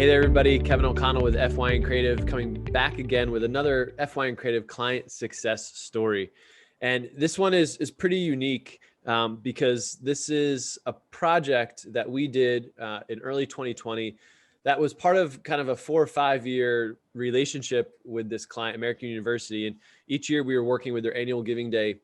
Hey there, everybody. Kevin O'Connell with FY and Creative coming back again with another FY and Creative client success story. And this one is pretty unique because this is a project that we did in early 2020 that was part of kind of a 4 or 5 year relationship with this client, American University. And each year we were working with their annual Giving Day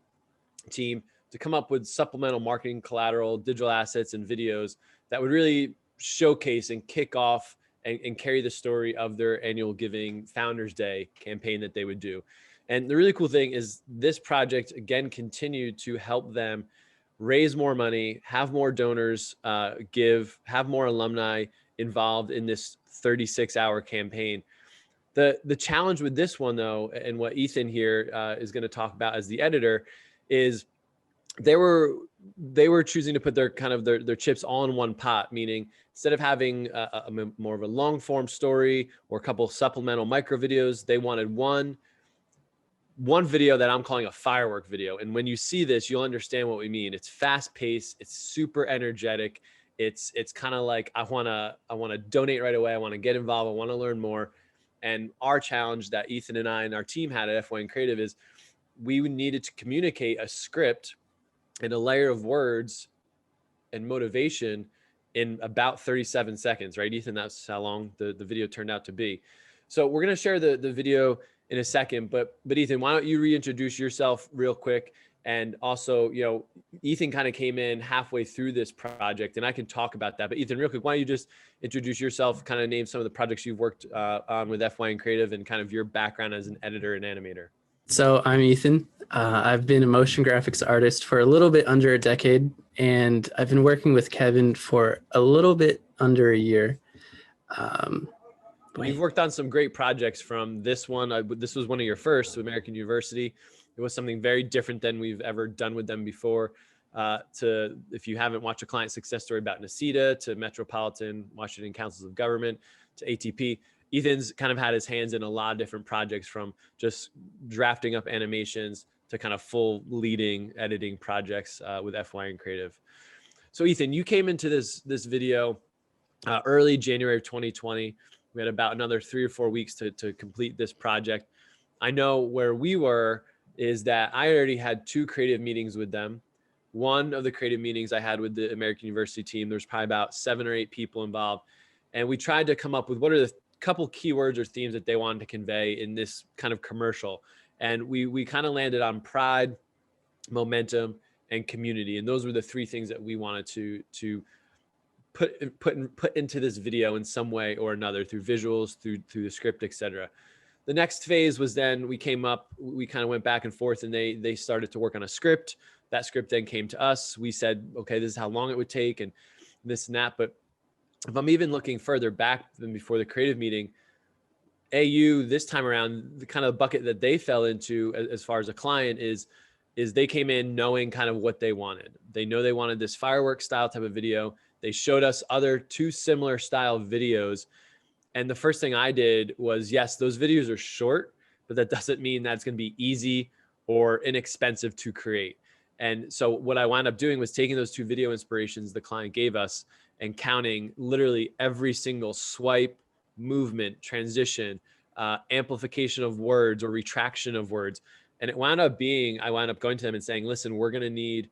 team to come up with supplemental marketing collateral, digital assets, and videos that would really showcase and kick off and carry the story of their annual Giving Founders Day campaign that they would do. And the really cool thing is this project, again, continued to help them raise more money, have more donors give, have more alumni involved in this 36-hour campaign. The challenge with this one, though, and what Ethan here is going to talk about as the editor, is they were choosing to put their chips all in one pot, meaning instead of having a more of a long form story or a couple supplemental micro videos, they wanted one video that I'm calling a firework video. And when you see this, you'll understand what we mean. It's fast paced. It's super energetic. It's kind of like, I want to donate right away. I want to get involved. I want to learn more. And our challenge that Ethan and I and our team had at FY and Creative is we needed to communicate a script and a layer of words and motivation in about 37 seconds, right, Ethan? That's how long the video turned out to be. So we're going to share the video in a second, but Ethan, why don't you reintroduce yourself real quick? And also, Ethan kind of came in halfway through this project, and I can talk about that. But Ethan, real quick, why don't you just introduce yourself, kind of name some of the projects you've worked on with FY and Creative and kind of your background as an editor and animator. So I'm Ethan. I've been a motion graphics artist for a little bit under a decade, and I've been working with Kevin for a little bit under a year. You've worked on some great projects from this one. This was one of your first with American University. It was something very different than we've ever done with them before. If you haven't watched a client success story about NACITA, to Metropolitan Washington Councils of Government, to ATP, Ethan's kind of had his hands in a lot of different projects, from just drafting up animations to kind of full leading editing projects with FY and Creative. So Ethan, you came into this video early January of 2020. We had about another 3 or 4 weeks to complete this project. I know where we were is that I already had 2 creative meetings with them. One of the creative meetings I had with the American University team, there's probably about 7 or 8 people involved. And we tried to come up with what are the couple keywords or themes that they wanted to convey in this kind of commercial. And we kind of landed on pride, momentum, and community. And those were the 3 things that we wanted to put into this video in some way or another, through visuals, through the script, etc. The next phase was then we kind of went back and forth, and they started to work on a script. That script then came to us. We said, okay, this is how long it would take and this and that. But if I'm even looking further back than before the creative meeting, AU this time around, the kind of bucket that they fell into as far as a client is they came in knowing kind of what they wanted. They know they wanted this firework style type of video. They showed us other 2 similar style videos. And the first thing I did was, yes, those videos are short, but that doesn't mean that's going to be easy or inexpensive to create. And so what I wound up doing was taking those 2 video inspirations the client gave us and counting literally every single swipe, movement, transition, amplification of words or retraction of words. And I wound up going to them and saying, listen, we're going to need,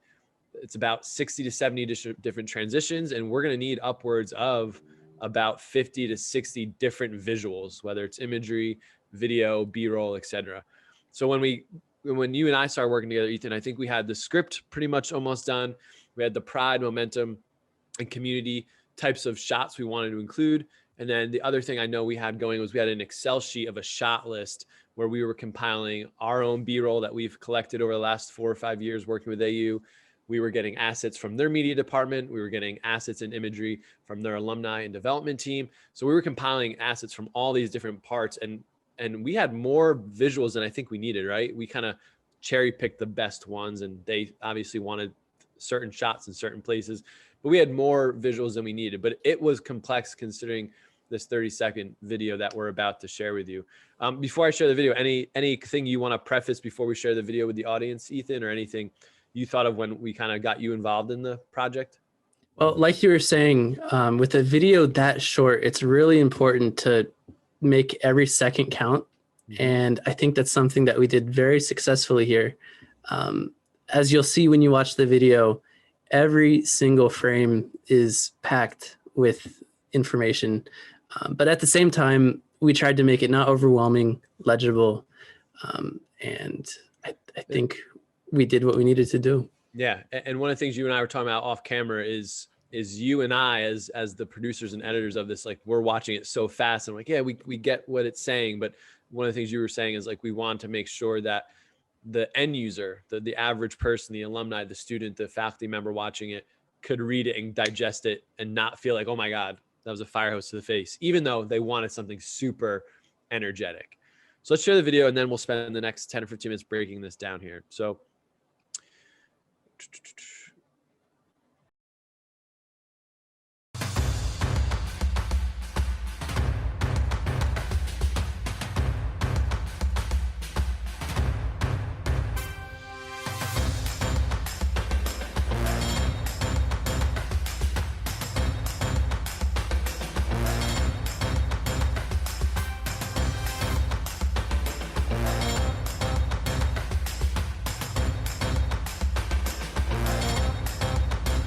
it's about 60 to 70 different transitions. And we're going to need upwards of about 50 to 60 different visuals, whether it's imagery, video, B-roll, etc. So when you and I started working together, Ethan, I think we had the script pretty much almost done. We had the pride, momentum, and community types of shots we wanted to include. And then the other thing I know we had going was we had an Excel sheet of a shot list where we were compiling our own B-roll that we've collected over the last 4 or 5 years working with AU. We were getting assets from their media department. We were getting assets and imagery from their alumni and development team. So we were compiling assets from all these different parts. And we had more visuals than I think we needed, right? We kind of cherry picked the best ones, and they obviously wanted certain shots in certain places, but we had more visuals than we needed. But it was complex considering this 30-second video that we're about to share with you. Before I share the video, anything you want to preface before we share the video with the audience, Ethan, or anything you thought of when we kind of got you involved in the project? Well, like you were saying, with a video that short, it's really important to make every second count. Mm-hmm. And I think that's something that we did very successfully here. Um, as you'll see when you watch the video, every single frame is packed with information. But at the same time, we tried to make it not overwhelming, legible. And I think we did what we needed to do. Yeah, and one of the things you and I were talking about off camera is you and I as the producers and editors of this, like we're watching it so fast and like, yeah, we get what it's saying, but one of the things you were saying is like we want to make sure that the end user, the average person, the alumni, the student, the faculty member watching it could read it and digest it and not feel like, oh my God, that was a fire hose to the face, even though they wanted something super energetic. So let's share the video and then we'll spend the next 10 or 15 minutes breaking this down here. So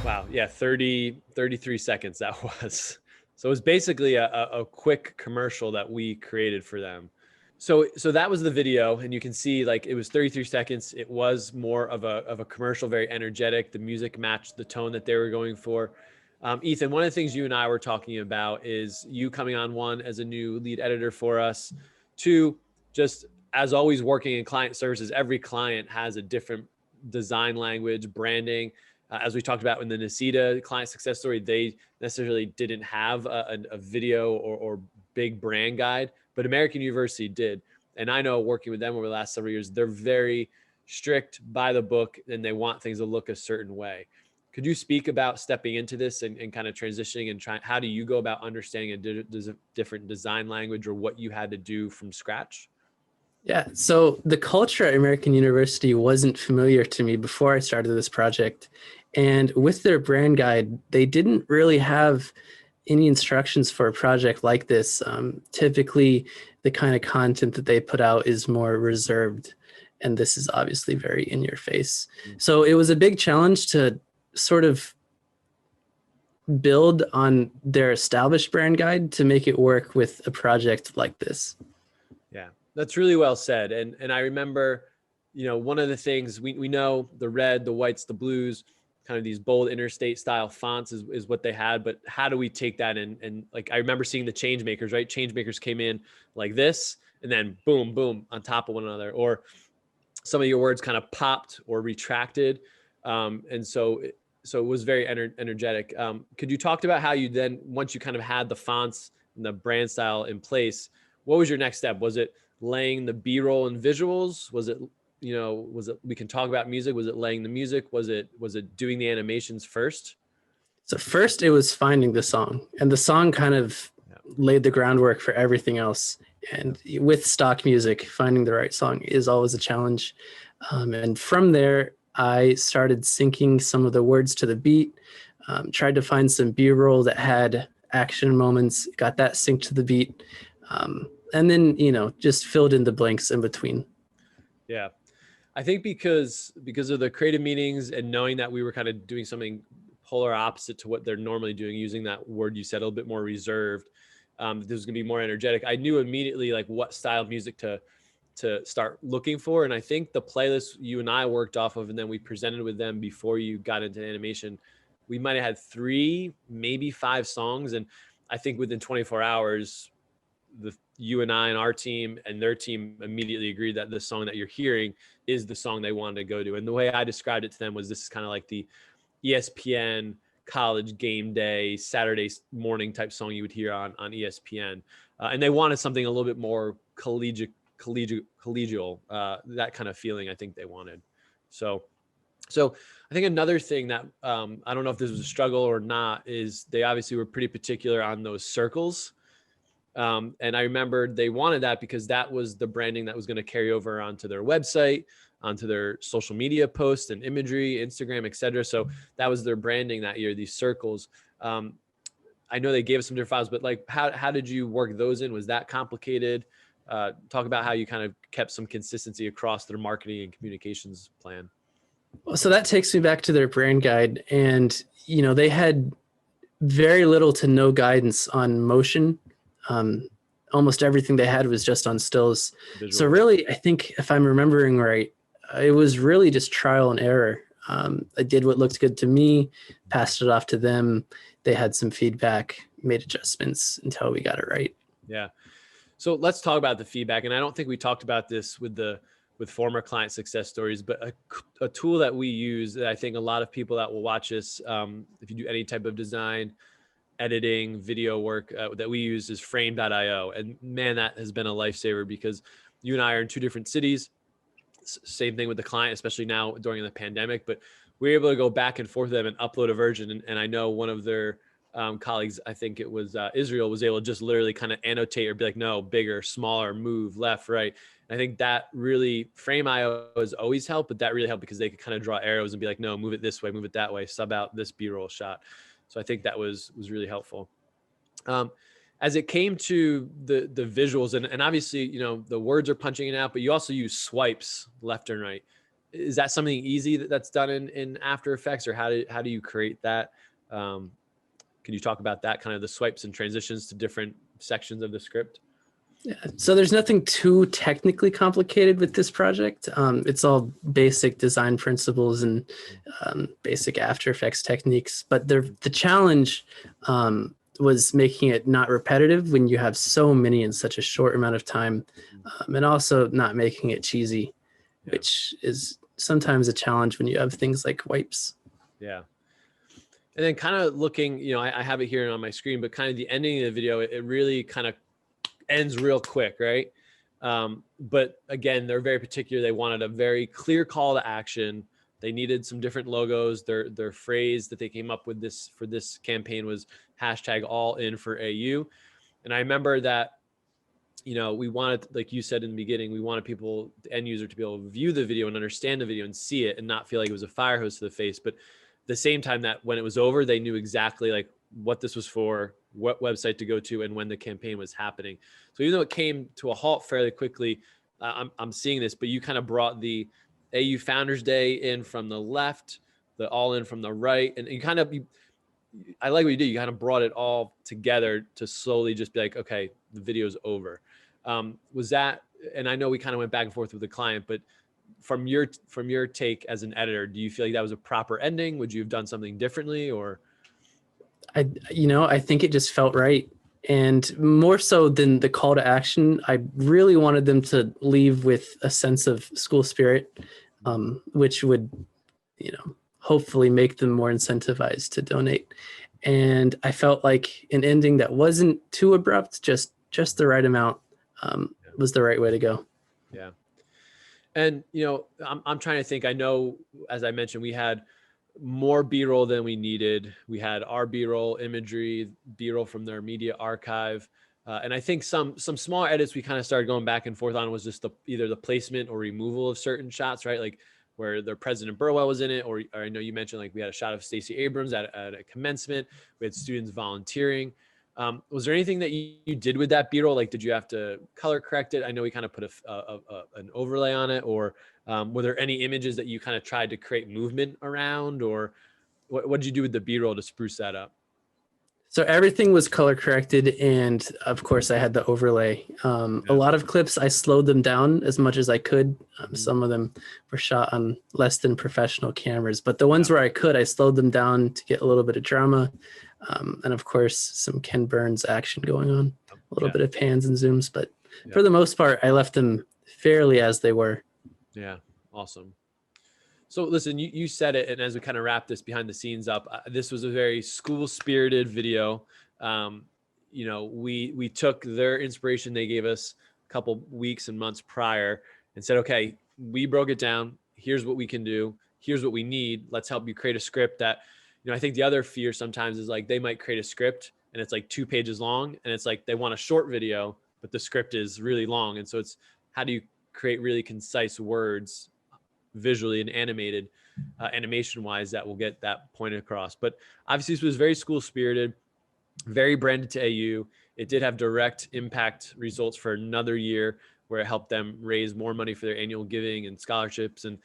wow, yeah, 33 seconds that was. So it was basically a quick commercial that we created for them. So that was the video, and you can see like it was 33 seconds. It was more of a commercial, very energetic. The music matched the tone that they were going for. Ethan, one of the things you and I were talking about is you coming on, one, as a new lead editor for us, two, just as always working in client services, every client has a different design language, branding. As we talked about in the Nasita client success story, they necessarily didn't have a video or big brand guide, but American University did. And I know working with them over the last several years, they're very strict by the book and they want things to look a certain way. Could you speak about stepping into this and kind of transitioning and trying, how do you go about understanding a different design language or what you had to do from scratch? Yeah, so the culture at American University wasn't familiar to me before I started this project. And with their brand guide, they didn't really have any instructions for a project like this. Typically, the kind of content that they put out is more reserved, and this is obviously very in your face. So it was a big challenge to sort of build on their established brand guide to make it work with a project like this. Yeah, that's really well said. And I remember, one of the things we know, the red, the whites, the blues, kind of these bold interstate style fonts is what they had. But how do we take that and like, I remember seeing the change makers, right? Change makers came in like this and then boom, boom on top of one another, or some of your words kind of popped or retracted. And so it was very energetic. Could you talk about how you then, once you kind of had the fonts and the brand style in place, what was your next step? Was it laying the B-roll and visuals? Was it, we can talk about music. Was it laying the music? Was it doing the animations first? So first it was finding the song, and the song kind of laid the groundwork for everything else. And with stock music, finding the right song is always a challenge. And from there, I started syncing some of the words to the beat, tried to find some B-roll that had action moments, got that synced to the beat, and then, just filled in the blanks in between. Yeah. I think because of the creative meetings and knowing that we were kind of doing something polar opposite to what they're normally doing, using that word you said, a little bit more reserved, this was going to be more energetic. I knew immediately like what style of music to start looking for. And I think the playlist you and I worked off of, and then we presented with them before you got into animation, we might've had 3, maybe 5 songs. And I think within 24 hours, you and I and our team and their team immediately agreed that the song that you're hearing is the song they wanted to go to. And the way I described it to them was, this is kind of like the ESPN college game day, Saturday morning type song you would hear on ESPN. And they wanted something a little bit more collegial, that kind of feeling I think they wanted. So I think another thing that I don't know if this was a struggle or not is they obviously were pretty particular on those circles. And I remember they wanted that because that was the branding that was going to carry over onto their website. onto their social media posts and imagery, Instagram, etc. So that was their branding that year, these circles. I know they gave us some different files, but like, how did you work those in? Was that complicated? Talk about how you kind of kept some consistency across their marketing and communications plan. So that takes me back to their brand guide. And, they had very little to no guidance on motion. Almost everything they had was just on stills. Visual. So really, I think if I'm remembering right, it was really just trial and error. I did what looked good to me, passed it off to them. They had some feedback, made adjustments until we got it right. Yeah. So let's talk about the feedback. And I don't think we talked about this with former client success stories, but a tool that we use that I think a lot of people that will watch this, if you do any type of design, editing, video work that we use is frame.io. And man, that has been a lifesaver because you and I are in two different cities. Same thing with the client, especially now during the pandemic, but we're able to go back and forth with them and upload a version. And I know one of their colleagues, I think it was Israel, was able to just literally kind of annotate or be like, no, bigger, smaller, move left, right. And I think that really, Frame.io has always helped, but that really helped because they could kind of draw arrows and be like, no, move it this way, move it that way, sub out this B-roll shot. So I think that was really helpful. As it came to the visuals, and obviously, the words are punching it out, but you also use swipes left and right. Is that something easy that's done in After Effects, or how do you create that? Can you talk about that, kind of the swipes and transitions to different sections of the script? Yeah. So there's nothing too technically complicated with this project. It's all basic design principles and basic After Effects techniques. But the challenge was making it not repetitive when you have so many in such a short amount of time, and also not making it cheesy, which is sometimes a challenge when you have things like wipes. Yeah. And then kind of looking, I have it here on my screen, but kind of the ending of the video, it really kind of ends real quick, right? But again, they're very particular. They wanted a very clear call to action. They needed some different logos. Their phrase that they came up with for this campaign was #AllInForAU. And I remember that, we wanted, like you said in the beginning, we wanted people, the end user, to be able to view the video and understand the video and see it and not feel like it was a fire hose to the face. But at the same time, that when it was over, they knew exactly like what this was for, what website to go to, and when the campaign was happening. So even though it came to a halt fairly quickly, I'm seeing this, but you kind of brought the AU Founders Day in from the left, the All In from the right, and you kind of, I like what you did. You kind of brought it all together to slowly just be like, okay, the video's over. Was that, and I know we kind of went back and forth with the client, but from your take as an editor, do you feel like that was a proper ending? Would you have done something differently, or? I think it just felt right. And more so than the call to action, I really wanted them to leave with a sense of school spirit, which would, hopefully make them more incentivized to donate. And I felt like an ending that wasn't too abrupt, just the right amount, was the right way to go. Yeah. And, I'm trying to think, I know, as I mentioned, we had more B-roll than we needed. We had our B-roll imagery, B-roll from their media archive. And I think some small edits we kind of started going back and forth on was just either the placement or removal of certain shots, right? Like where their President Burwell was in it, or I know you mentioned like we had a shot of Stacey Abrams at a commencement. We had students volunteering. Was there anything that you did with that B-roll? Like, did you have to color correct it? I know we kind of put an overlay on it, or were there any images that you kind of tried to create movement around, or what did you do with the B-roll to spruce that up? So everything was color corrected, and of course I had the overlay. A lot of clips, I slowed them down as much as I could. Some of them were shot on less than professional cameras, but the ones where I could, I slowed them down to get a little bit of drama. And of course, some Ken Burns action going on, a little bit of pans and zooms, but for the most part, I left them fairly as they were. Yeah. Awesome. So listen, you said it, and as we kind of wrap this behind the scenes up, this was a very school-spirited video. We took their inspiration they gave us a couple weeks and months prior and said, okay, we broke it down. Here's what we can do. Here's what we need. Let's help you create a script that, I think the other fear sometimes is like they might create a script and it's like 2 pages long, and it's like they want a short video, but the script is really long. And so it's, how do you create really concise words visually and animated, animation wise, that will get that point across. But obviously this was very school spirited, very branded to AU. It did have direct impact results for another year, where it helped them raise more money for their annual giving and scholarships and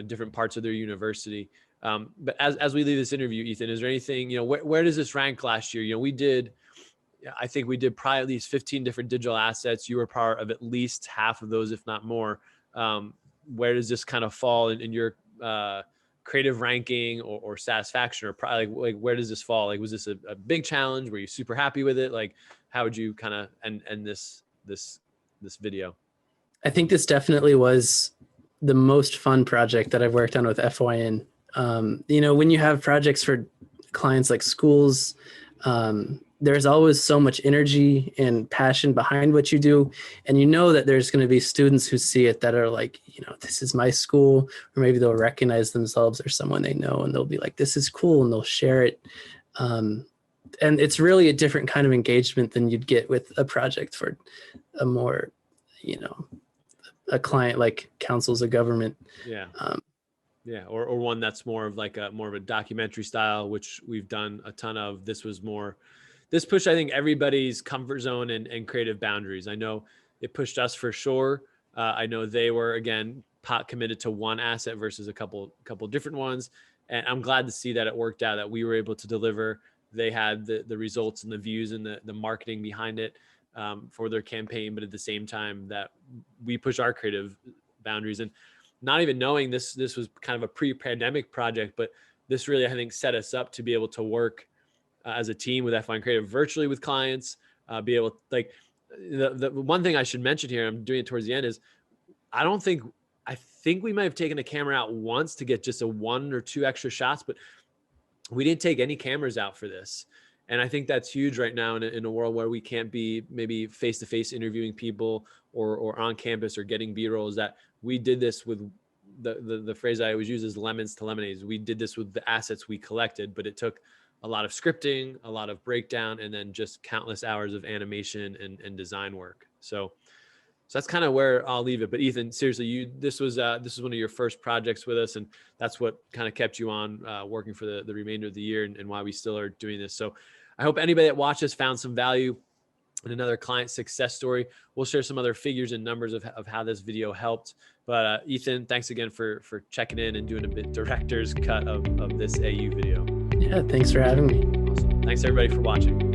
different parts of their university. But as we leave this interview, Ethan, is there anything, where does this rank last year? I think we did probably at least 15 different digital assets. You were part of at least half of those, if not more. Where does this kind of fall in your creative ranking or satisfaction, or probably like where does this fall? Like, was this a big challenge? Were you super happy with it? Like, how would you kind of end this video? I think this definitely was the most fun project that I've worked on with FYN. When you have projects for clients like schools, there's always so much energy and passion behind what you do. And that there's going to be students who see it that are like, this is my school, or maybe they'll recognize themselves or someone they know, and they'll be like, this is cool, and they'll share it. And it's really a different kind of engagement than you'd get with a project for a more, a client like councils of government. Yeah. Or one that's more of a documentary style, which we've done a ton of. This pushed, I think, everybody's comfort zone and creative boundaries. I know it pushed us for sure. I know they were, again, committed to one asset versus a couple different ones. And I'm glad to see that it worked out, that we were able to deliver. They had the results and the views and the marketing behind it for their campaign, but at the same time that we push our creative boundaries. And not even knowing this was kind of a pre-pandemic project, but this really, I think, set us up to be able to work as a team with FYN Creative virtually with clients, be able to, like, the one thing I should mention here, I'm doing it towards the end, is I think we might have taken a camera out once to get just a 1 or 2 extra shots, but we didn't take any cameras out for this. And I think that's huge right now in a world where we can't be maybe face-to-face interviewing people or on campus or getting B-rolls, that we did this with the phrase I always use is lemons to lemonades. We did this with the assets we collected, but it took a lot of scripting, a lot of breakdown, and then just countless hours of animation and design work. So that's kind of where I'll leave it. But Ethan, seriously, this was one of your first projects with us, and that's what kind of kept you on working for the remainder of the year, and why we still are doing this. So I hope anybody that watches found some value in another client success story. We'll share some other figures and numbers of how this video helped. But Ethan, thanks again for checking in and doing a bit director's cut of this AU video. Yeah, thanks for having me. Awesome. Thanks everybody for watching.